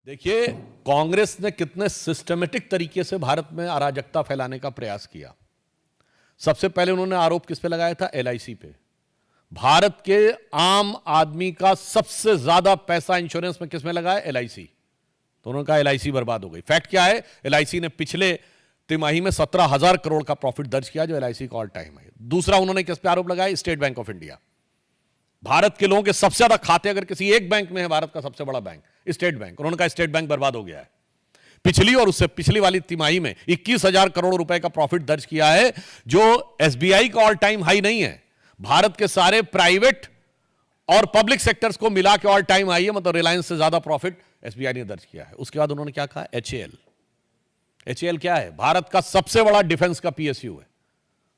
देखिए, कांग्रेस ने कितने सिस्टमेटिक तरीके से भारत में अराजकता फैलाने का प्रयास किया। सबसे पहले उन्होंने आरोप किस पे लगाया था? एलआईसी पे। भारत के आम आदमी का सबसे ज्यादा पैसा इंश्योरेंस में किस में लगा है? एलआईसी। तो उन्होंने कहा एलआईसी बर्बाद हो गई। फैक्ट क्या है? एलआईसी ने पिछले तिमाही में 17,000 करोड़ का प्रॉफिट दर्ज किया, जो एलआईसी का ऑल टाइम है। दूसरा उन्होंने किस पे आरोप लगाया? State bank of India. Bharat के लोगों के सबसे ज्यादा खाते अगर किसी एक बैंक में है, भारत का सबसे बड़ा बैंक स्टेट बैंक। उन्होंने कहा स्टेट बैंक बर्बाद हो गया है। पिछली और उससे पिछली वाली तिमाही में 21,000 करोड़ रुपए का प्रॉफिट दर्ज किया है, जो एसबीआई का ऑल टाइम हाई नहीं है। भारत के सारे प्राइवेट और पब्लिक सेक्टर्स को मिला के ऑल टाइम हाई है, मतलब रिलायंस से ज्यादा प्रॉफिट एसबीआई ने दर्ज किया है। उसके बाद उन्होंने क्या कहा? एचएएल। एचएएल क्या है? भारत का सबसे बड़ा डिफेंस का पीएसयू है,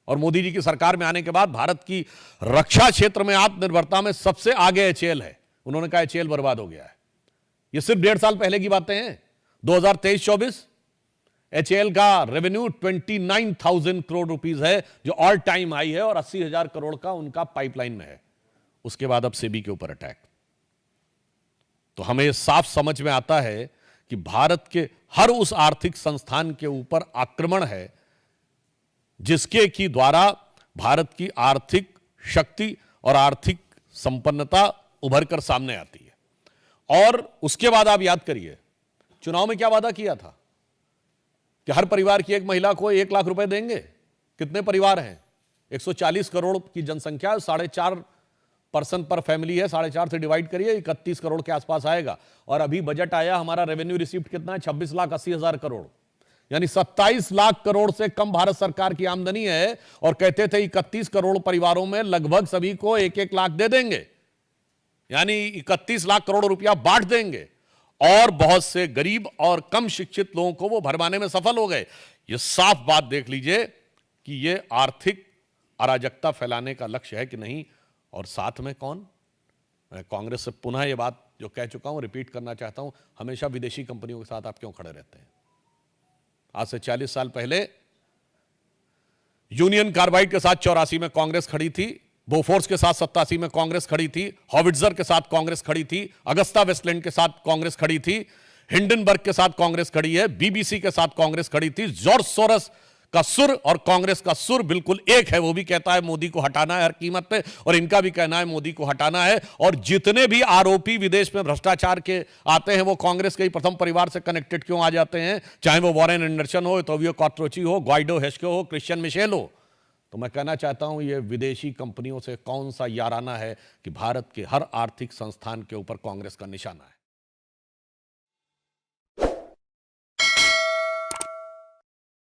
और मोदी जी की सरकार में आने के बाद भारत की रक्षा क्षेत्र में आत्मनिर्भरता में सबसे आगे एचएएल है। उन्होंने कहा एचएएल बर्बाद हो गया है। ये सिर्फ 1.5 साल पहले की बातें हैं। 2023-24 एचएएल का रेवेन्यू 29,000 करोड़ रुपीस है, जो ऑल टाइम हाई है, और 80,000 करोड़ का उनका पाइपलाइन में है। उसके बाद अब सेबी के ऊपर अटैक। तो हमें साफ समझ में आता है कि भारत के हर उस आर्थिक संस्थान के ऊपर आक्रमण है जिसके की द्वारा भारत की आर्थिक शक्ति और आर्थिक संपन्नता उभर कर सामने आती है। और उसके बाद आप याद करिए, चुनाव में क्या वादा किया था कि हर परिवार की एक महिला को 1 लाख रुपए देंगे। कितने परिवार हैं? 140 करोड़ की जनसंख्या, 4.5 पर्सन पर फैमिली है। 4.5 से डिवाइड करिए, 31 करोड़ के आसपास आएगा। और अभी बजट आया, हमारा रेवेन्यू रिसीव्ड कितना है? 26,80,000 करोड़, यानी 27 लाख करोड़ से कम भारत सरकार की आमदनी है। और कहते थे 31 करोड़ परिवारों में लगभग सभी को 1-1 लाख दे देंगे, यानी 31 लाख करोड़ रुपया बांट देंगे, और बहुत से गरीब और कम शिक्षित लोगों को वो भरवाने में सफल हो गए। ये साफ बात देख लीजिए कि ये आर्थिक अराजकता फैलाने का लक्ष्य है कि नहीं। और साथ में कौन? मैं कांग्रेस से पुनः ये बात जो कह चुका हूं रिपीट करना चाहता हूं, हमेशा विदेशी कंपनियों के साथ आप क्यों खड़े रहते हैं? आज से 40 साल पहले यूनियन कार्बाइड के साथ 84 में कांग्रेस खड़ी थी, बोफोर्स के साथ 87 में कांग्रेस खड़ी थी, हॉविट्जर के साथ कांग्रेस खड़ी थी, अगस्ता वेस्टलैंड के साथ कांग्रेस खड़ी थी, हिंडनबर्ग के साथ कांग्रेस खड़ी है, बीबीसी के साथ कांग्रेस खड़ी थी। जॉर्ज सोरस का सुर और कांग्रेस का सुर बिल्कुल एक है। वो भी कहता है मोदी को हटाना है हर कीमत पे, और इनका भी कहना है मोदी को हटाना है। और जितने भी आरोपी विदेश में भ्रष्टाचार के आते हैं, वो कांग्रेस के ही प्रथम परिवार से कनेक्टेड क्यों आ जाते हैं? चाहे वो वॉरेन एंडरसन हो, टोबियो कॉट्रोची हो, ग्वाइडो हेस्के हो, क्रिश्चियन मिशेल हो। तो मैं कहना चाहता हूं, ये विदेशी कंपनियों से कौन सा याराना है कि भारत के हर आर्थिक संस्थान के ऊपर कांग्रेस का निशाना है।